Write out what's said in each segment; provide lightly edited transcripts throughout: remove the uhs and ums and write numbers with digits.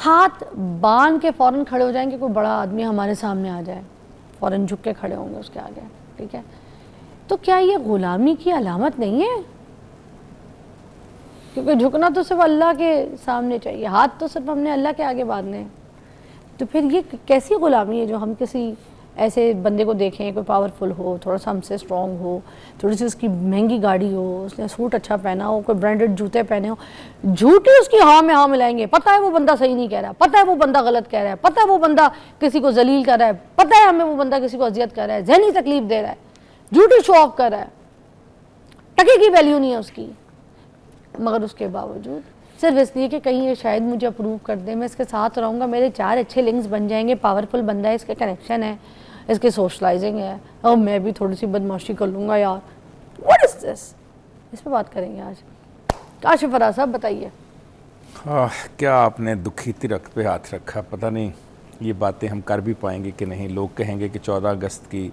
ہاتھ باندھ کے فوراً کھڑے ہو جائیں کہ کوئی بڑا آدمی ہمارے سامنے آ جائے، فوراً جھک کے کھڑے ہوں گے اس کے آگے، ٹھیک ہے؟ تو کیا یہ غلامی کی علامت نہیں ہے؟ کیونکہ جھکنا تو صرف اللہ کے سامنے چاہیے، ہاتھ تو صرف ہم نے اللہ کے آگے باندھنے ہیں. تو پھر یہ کیسی غلامی ہے جو ہم کسی ایسے بندے کو دیکھیں، کوئی پاورفل ہو، تھوڑا سا ہم سے اسٹرانگ ہو، تھوڑی سی اس کی مہنگی گاڑی ہو، اس نے سوٹ اچھا پہنا ہو، کوئی برانڈڈ جوتے پہنے ہو، جھوٹی اس کی ہاں میں ہاں ملائیں گے. پتہ ہے وہ بندہ صحیح نہیں کہہ رہا، پتہ ہے وہ بندہ غلط کہہ رہا ہے، پتہ ہے وہ بندہ کسی کو ذلیل کر رہا ہے، پتہ ہے ہمیں وہ بندہ کسی کو اذیت کر رہا ہے، ذہنی تکلیف دے رہا ہے، جھوٹی شو آف کر رہا ہے، ٹکے کی ویلیو نہیں ہے اس کی. مگر اس کے باوجود صرف اس لیے کہ کہیں یہ شاید مجھے اپروو کر دے، میں اس کے ساتھ رہوں گا، میرے 4 اچھے لنکس بن جائیں گے، پاورفل بندہ ہے، اس کے کنیکشن ہے، اس کے سوشلائزنگ ہے، اور میں بھی تھوڑی سی بدماشی کر لوں گا یار. واٹ از دس؟ اس پہ بات کریں گے آج. کاشف فراز صاحب بتائیے. کیا آپ نے دکھی ترک پہ ہاتھ رکھا، پتہ نہیں یہ باتیں ہم کر بھی پائیں گے کہ نہیں. لوگ کہیں گے کہ 14 اگست کی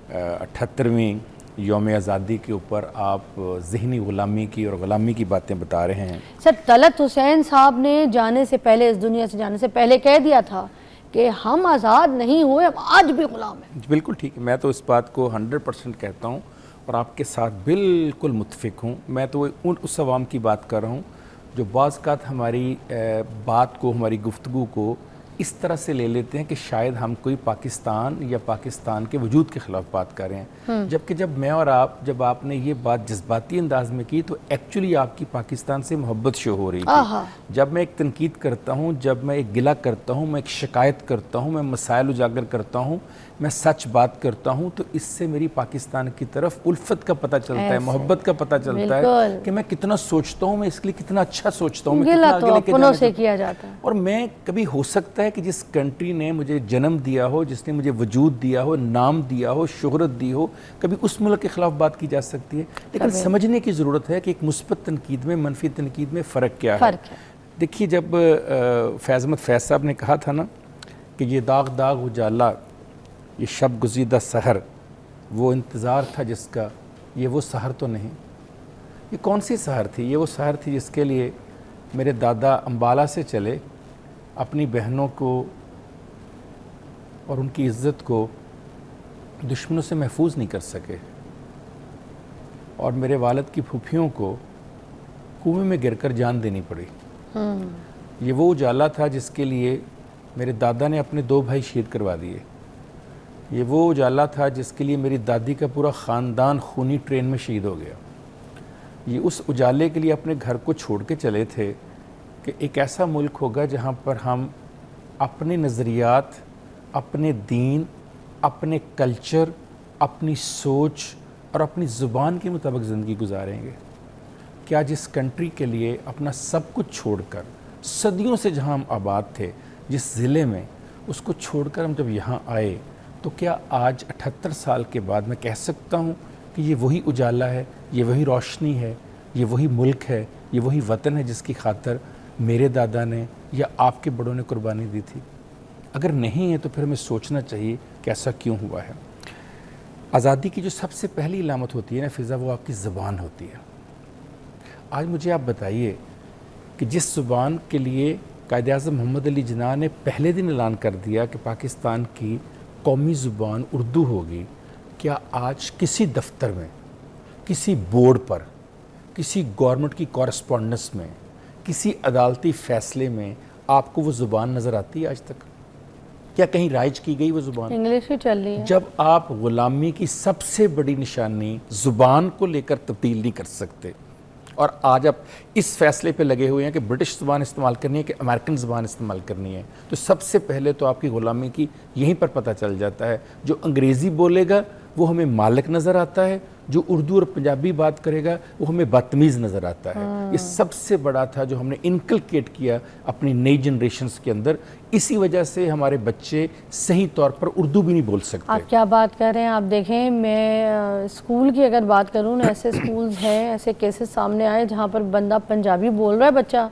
78ویں یوم آزادی کے اوپر آپ ذہنی غلامی کی اور غلامی کی باتیں بتا رہے ہیں. سر طلعت حسین صاحب نے جانے سے پہلے، اس دنیا سے جانے سے پہلے کہہ دیا تھا کہ ہم آزاد نہیں ہوئے، ہم آج بھی غلام ہیں. بالکل ٹھیک ہے، میں تو اس بات کو 100% کہتا ہوں اور آپ کے ساتھ بالکل متفق ہوں. میں تو اس عوام کی بات کر رہا ہوں جو بعض اوقات ہماری بات کو، ہماری گفتگو کو اس طرح سے لے لیتے ہیں کہ شاید ہم کوئی پاکستان یا پاکستان کے وجود کے خلاف بات کر رہے ہیں. جبکہ جب آپ نے یہ بات جذباتی انداز میں کی تو ایکچولی آپ کی پاکستان سے محبت شو ہو رہی تھی. جب میں ایک تنقید کرتا ہوں، جب میں ایک گلہ کرتا ہوں، میں ایک شکایت کرتا ہوں، میں مسائل اجاگر کرتا ہوں، میں سچ بات کرتا ہوں، تو اس سے میری پاکستان کی طرف الفت کا پتہ چلتا ہے، محبت کا پتہ چلتا ہے کہ میں کتنا سوچتا ہوں، میں اس کے لیے کتنا اچھا سوچتا ہوں، میں کتنا آگے لے کے اپنوں سے کیا جاتا ہے. اور میں کبھی ہو سکتا ہے کہ جس کنٹری نے مجھے جنم دیا ہو، جس نے مجھے وجود دیا ہو، نام دیا ہو، شہرت دی ہو، کبھی اس ملک کے خلاف بات کی جا سکتی ہے. لیکن سمجھنے کی ضرورت ہے کہ ایک مثبت تنقید میں، منفی تنقید میں فرق کیا ہے. دیکھیے جب فیض احمد فیض صاحب نے کہا تھا نا کہ یہ داغ داغ اجالا، یہ شب گزیدہ سحر، وہ انتظار تھا جس کا، یہ وہ سحر تو نہیں. یہ کون سی سحر تھی؟ یہ وہ سحر تھی جس کے لیے میرے دادا امبالہ سے چلے، اپنی بہنوں کو اور ان کی عزت کو دشمنوں سے محفوظ نہیں کر سکے، اور میرے والد کی پھوپھیوں کو کنویں میں گر کر جان دینی پڑی. یہ وہ اجالا تھا جس کے لیے میرے دادا نے اپنے 2 بھائی شہید کروا دیے. یہ وہ اجالا تھا جس کے لیے میری دادی کا پورا خاندان خونی ٹرین میں شہید ہو گیا. یہ اس اجالے کے لیے اپنے گھر کو چھوڑ کے چلے تھے کہ ایک ایسا ملک ہوگا جہاں پر ہم اپنے نظریات، اپنے دین، اپنے کلچر، اپنی سوچ اور اپنی زبان کے مطابق زندگی گزاریں گے. کیا جس کنٹری کے لیے اپنا سب کچھ چھوڑ کر، صدیوں سے جہاں ہم آباد تھے، جس ضلع میں، اس کو چھوڑ کر ہم جب یہاں آئے، تو کیا آج 78 سال کے بعد میں کہہ سکتا ہوں کہ یہ وہی اجالا ہے، یہ وہی روشنی ہے، یہ وہی ملک ہے، یہ وہی وطن ہے جس کی خاطر میرے دادا نے یا آپ کے بڑوں نے قربانی دی تھی؟ اگر نہیں ہے تو پھر ہمیں سوچنا چاہیے کہ ایسا کیوں ہوا ہے. آزادی کی جو سب سے پہلی علامت ہوتی ہے نا فضا، وہ آپ کی زبان ہوتی ہے. آج مجھے آپ بتائیے کہ جس زبان کے لیے قائد اعظم محمد علی جناح نے پہلے دن اعلان کر دیا کہ پاکستان کی قومی زبان اردو ہوگی، کیا آج کسی دفتر میں، کسی بورڈ پر، کسی گورنمنٹ کی کورسپونڈنس میں، کسی عدالتی فیصلے میں آپ کو وہ زبان نظر آتی ہے آج تک؟ کیا کہیں رائج کی گئی وہ زبان؟ انگلش ہی چل رہی ہے. جب آپ غلامی کی سب سے بڑی نشانی زبان کو لے کر تبدیل نہیں کر سکتے، اور آج آپ اس فیصلے پہ لگے ہوئے ہیں کہ برٹش زبان استعمال کرنی ہے کہ امریکن زبان استعمال کرنی ہے، تو سب سے پہلے تو آپ کی غلامی کی یہیں پر پتہ چل جاتا ہے. جو انگریزی بولے گا وہ ہمیں مالک نظر آتا ہے، جو اردو اور پنجابی بات کرے گا وہ ہمیں بدتمیز نظر آتا ہے. یہ سب سے بڑا تھا جو ہم نے انکلکیٹ کیا اپنی نئی جنریشنز کے اندر. اسی وجہ سے ہمارے بچے صحیح طور پر اردو بھی نہیں بول سکتے. آپ کیا بات کر رہے ہیں؟ آپ دیکھیں، میں اسکول کی اگر بات کروں نا، ایسے اسکولز ہیں، ایسے کیسز سامنے آئے جہاں پر بندہ پنجابی بول رہا ہے بچہ،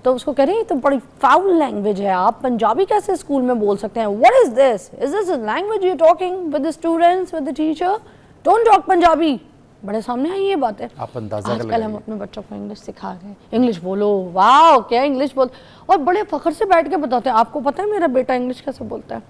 تو اس کو کہہ رہے ہیں یہ تو بڑی فاؤل لینگویج ہے، آپ پنجابی کیسے اسکول میں بول سکتے ہیں؟ What is this? Is this a language you're talking with the students, with the teacher? Don't talk Punjabi. बड़े सामने आई ये बात है। आप अंदाजा आजकल हम अपने बच्चों को इंग्लिश सिखा रहे हैं, इंग्लिश बोलो, वाह क्या इंग्लिश बोल, और बड़े फख्र से बैठ के बताते हैं आपको पता है मेरा बेटा इंग्लिश कैसे बोलता है,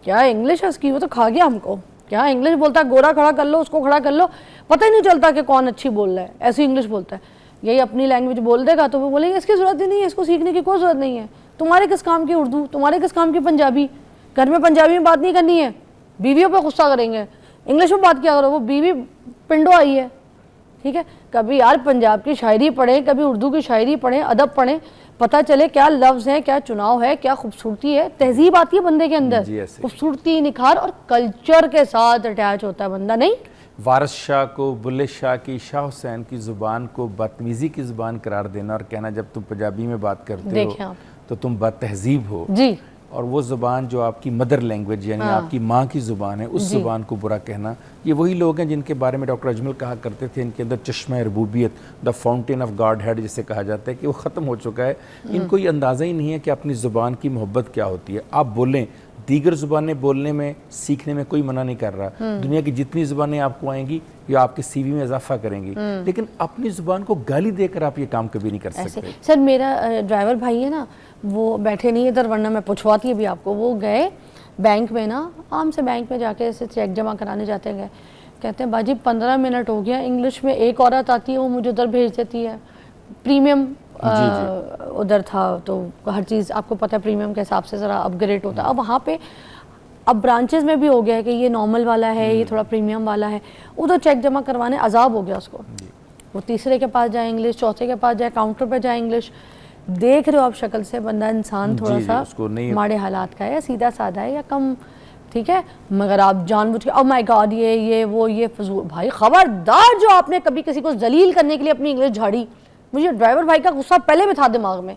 क्या इंग्लिश है उसकी, वो तो खा गया हमको, क्या इंग्लिश बोलता है, गोरा खड़ा कर लो उसको खड़ा कर लो, पता ही नहीं चलता कि कौन अच्छी बोल रहा है, ऐसी इंग्लिश बोलता है। यही अपनी लैंग्वेज बोल देगा तो वो बोलेंगे इसकी ज़रूरत ही नहीं है, इसको सीखने की कोई ज़रूरत नहीं है, तुम्हारे किस काम की उर्दू, तुम्हारे किस काम की पंजाबी, घर में पंजाबी में बात नहीं करनी है, बीवियों पे गुस्सा करेंगे, इंग्लिश में बात क्या करो, वो बीवी पिंडो आई है, ठीक है। कभी यार पंजाब की शायरी पढ़ें, कभी उर्दू की शायरी पढ़ें, अदब पढ़ें, पता चले क्या लफ्ज़ हैं, क्या चुनाव है, क्या खूबसूरती है, तहजीब आती है बंदे के अंदर, खूबसूरती, निखार, और कल्चर के साथ अटैच होता है बंदा। नहीं, वारिस शाह को, बुल्ले शाह की, शाह हुसैन की ज़ुबान को बदतमीज़ी की ज़ुबान करार देना और कहना जब तुम पंजाबी में बात करते हो तो तुम बदतहजीब हो जी, और वो ज़ुबान जो आपकी मदर लैंग्वेज यानी आपकी माँ की ज़ुबान है उस ज़ुबान को बुरा कहना, ये वही लोग हैं जिनके बारे में डॉक्टर अजमल कहा करते थे इनके अंदर चश्मा रबूबियत, the fountain of godhead जिसे कहा जाता है, कि वो ख़त्म हो चुका है। इनको ये अंदाज़ा ही नहीं है कि अपनी ज़ुबान की मोहब्बत क्या होती है। आप बोलें, दीगर ज़ुबानें बोलने में, सीखने में कोई मना नहीं कर रहा, दुनिया की जितनी ज़ुबानें आपको आएंगी ये आपके सीवी में इजाफा करेंगी, लेकिन अपनी ज़ुबान को गाली देकर आप ये काम कभी नहीं कर सकते। सर मेरा ड्राइवर भाई है ना, वो बैठे नहीं इधर वरना मैं पूछवाती है भी आपको, वो गए बैंक में ना, आम से बैंक में जाके ऐसे चेक जमा कराने जाते हैं, कहते हैं बाजी 15 मिनट हो गया, इंग्लिश में एक औरत आती है वो मुझे उधर भेज देती है, प्रीमियम उधर था तो हर चीज़ आपको पता है प्रीमियम के हिसाब से ज़रा अपग्रेड होता है, अब वहाँ पे अब ब्रांचेस में भी हो गया है कि ये नॉर्मल वाला है, ये थोड़ा प्रीमियम वाला है, उधर चेक जमा करवाने अजाब हो गया उसको, वो तीसरे के पास जाए इंग्लिश, चौथे के पास जाए, काउंटर पे जाए इंग्लिश। देख रहे हो आप शक्ल से बंदा इंसान थोड़ा सा माड़े हालात का है, या सीधा साधा है, या कम, ठीक है, मगर आप जानबूझ के ओ माय गॉड ये वो ये फजूल, भाई खबरदार जो आपने कभी किसी को जलील करने के लिए अपनी इंग्लिश झाड़ी, मुझे ड्राइवर भाई का गुस्सा पहले भी था दिमाग में,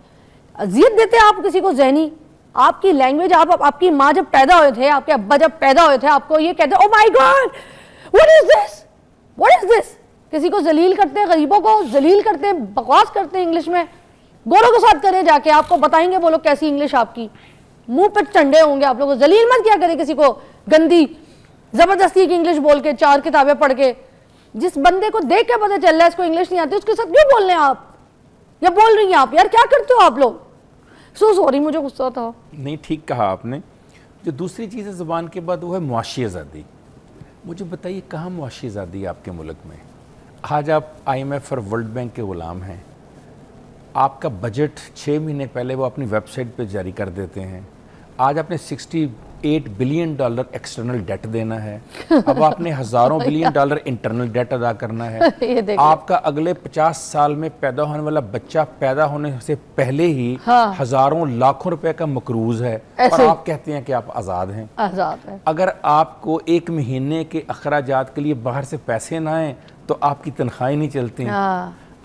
अजियत देते आप किसी को ज़हनी, आपकी लैंग्वेज, आपकी माँ जब पैदा हुए थे, आपके अब्बा जब पैदा हुए थे, आपको ये कहते oh my God what is this, किसी को जलील करते हैं, गरीबों को जलील करते हैं, बकवास करते हैं इंग्लिश में, गोरों के साथ करें जाके, आपको बताएंगे वो लोग कैसी इंग्लिश आपकी, मुंह पे चंडे होंगे आप लोग, जलील मत क्या करें किसी को गंदी जबरदस्ती की इंग्लिश बोल के, 4 किताबें पढ़ के, जिस बंदे को देख के पता चल रहा है इसको इंग्लिश नहीं आती, उसके साथ क्यों बोल रहे हैं आप, या बोल रही हैं आप, यार क्या करते हो आप लोग। सो सॉरी, मुझे गुस्सा था। नहीं, ठीक कहा आपने। जो दूसरी चीज़ है ज़ुबान के बाद वो है मुआशी आज़ादी। मुझे बताइए कहाँ मुआशी आज़ादी है आपके मुल्क में? आज आप IMF और वर्ल्ड बैंक के ग़ुलाम हैं, आपका बजट 6 महीने पहले वो अपनी वेबसाइट पे जारी कर देते हैं, आज आपने $68 बिलियन एक्सटर्नल डेट देना है, अब आपने हज़ारों बिलियन डॉलर इंटरनल डेट अदा करना है, आपका अगले 50 साल में पैदा होने वाला बच्चा पैदा होने से पहले ही हज़ारों लाखों रुपए का मकरूज है, और आप कहते हैं कि आप आज़ाद हैं। आज़ाद है। अगर आपको 1 महीने के अखराजात के लिए बाहर से पैसे ना आए तो आपकी तनख्वाहें नहीं चलती हैं।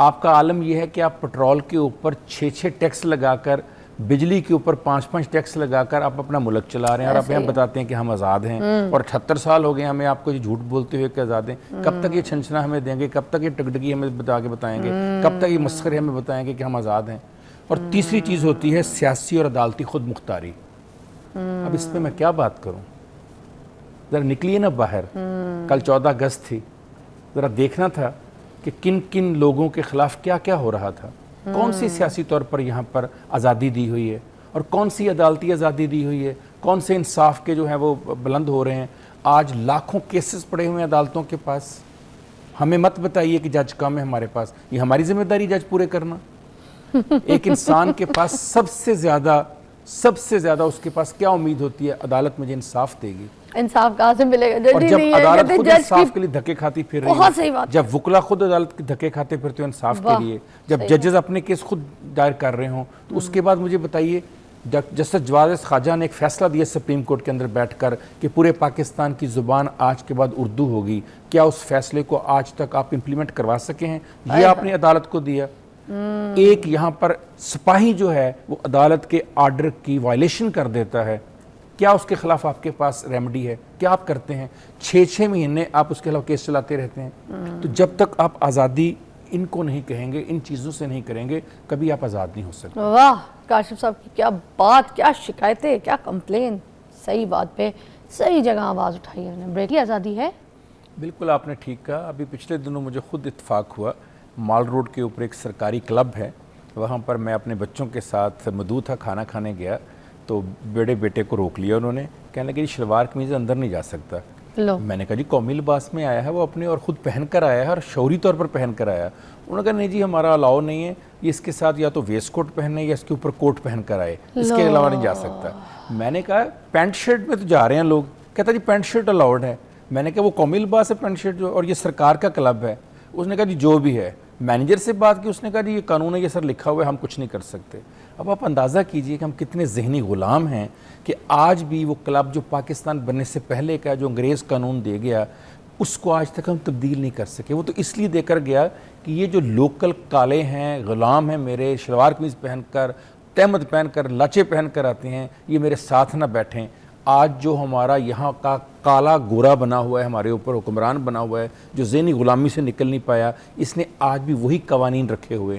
आपका आलम यह है कि आप पेट्रोल के ऊपर 6 टैक्स लगाकर, बिजली के ऊपर 5 टैक्स लगाकर आप अपना मुल्क चला रहे हैं, और आप यहाँ बताते हैं कि हम आज़ाद हैं, और 78 साल हो गए हमें आपको ये झूठ बोलते हुए कि आज़ाद हैं। कब तक ये छंछना हमें देंगे, कब तक ये टकटकी हमें बताएंगे, कब तक ये मस्खरे हमें बताएंगे कि हम आज़ाद हैं। और तीसरी चीज़ होती है सियासी और अदालती खुद मुख्तारी। अब इस पर मैं क्या बात करूँ, ज़रा निकलिए ना बाहर, कल 14 अगस्त थी, ज़रा देखना था कि किन किन लोगों के ख़िलाफ़ क्या क्या हो रहा था, कौन सी सियासी तौर पर यहाँ पर आज़ादी दी हुई है, और कौन सी अदालती आज़ादी दी हुई है, कौन से इंसाफ के जो है वो बुलंद हो रहे हैं। आज लाखों केसेस पड़े हुए हैं अदालतों के पास, हमें मत बताइए कि जज कम है हमारे पास, ये हमारी जिम्मेदारी जज पूरे करना। एक इंसान के पास सबसे ज़्यादा उसके पास क्या उम्मीद होती है, अदालत मुझे इंसाफ देगी। इंसाफ कहाँ से मिलेगा? और जब अदालत खुद इंसाफ के लिए धक्के खाती फिर रही बहुत सही बात, जब वकला खुद अदालत के धक्के खाते फिरते हैं इंसाफ के लिए, जब जजेस अपने केस खुद दायर कर रहे हों, तो उसके बाद मुझे बताइए, जस्टिस जवाद ख़ाजा ने एक फ़ैसला दिया सुप्रीम कोर्ट के अंदर बैठकर कि पूरे पाकिस्तान की ज़ुबान आज के बाद उर्दू होगी, क्या उस फैसले को आज तक आप इम्प्लीमेंट करवा सके हैं? ये आपने अदालत को दिया। एक यहाँ पर सिपाही जो है वो अदालत के आर्डर की वायलेशन कर देता है, क्या उसके खिलाफ आपके पास रेमेडी है? क्या आप करते हैं? 6 महीने आप उसके खिलाफ केस चलाते रहते हैं। तो जब तक आप आज़ादी इनको नहीं कहेंगे, इन चीज़ों से नहीं करेंगे, कभी आप आज़ाद नहीं हो सकते। वाह काशिफ साहब की क्या बात, क्या शिकायतें, क्या कंप्लेन, सही बात पे सही जगह आवाज़ उठाई है। ब्रेक की आज़ादी है, بالकुल आपने ठीक कहा। अभी पिछले दिनों मुझे खुद इत्तेफाक हुआ, माल रोड के ऊपर एक सरकारी क्लब है, वहाँ पर मैं अपने बच्चों के साथ मदऊ था, खाना खाने गया तो बड़े बेटे को रोक लिया उन्होंने, कहने लगे जी शलवार कमीज़ अंदर नहीं जा सकता। लो मैंने कहा जी कौमी लिबास में आया है वो अपने, और ख़ुद पहन कर आया है और शौरी तौर पर पहन कर आया। उन्होंने कहा नहीं जी हमारा अलाउ नहीं है, ये इसके साथ या तो वेस्ट कोट पहने या इसके ऊपर कोट पहन कर आए, इसके अलावा नहीं जा सकता। मैंने कहा पैंट शर्ट में तो जा रहे हैं लोग, कहता जी पैंट शर्ट अलाउड है। मैंने कहा वो कौमी लिबास है पैंट शर्ट जो, और ये सरकार का क्लब है। उसने कहा जी जो भी है। मैनेजर से बात की, उसने कहा जी ये कानून है, ये सर लिखा हुआ है, हम कुछ नहीं कर सकते। अब आप अंदाज़ा कीजिए कि हम कितने ज़हनी ग़ुलाम हैं कि आज भी वो क्लब जो पाकिस्तान बनने से पहले का जो अंग्रेज़ कानून दे गया उसको आज तक हम तब्दील नहीं कर सके। वो तो इसलिए देकर गया कि ये जो लोकल काले हैं, ग़ुलाम हैं मेरे, शलवार कमीज़ पहन कर, तहमद पहन कर, लाचे पहन कर आते हैं, ये मेरे साथ ना बैठें। आज जो हमारा यहाँ का काला गोरा बना हुआ है, हमारे ऊपर हुक्मरान बना हुआ है, जो ज़हनी ग़ुलामी से निकल नहीं पाया, इसने आज भी वही कवानीन रखे हुए हैं।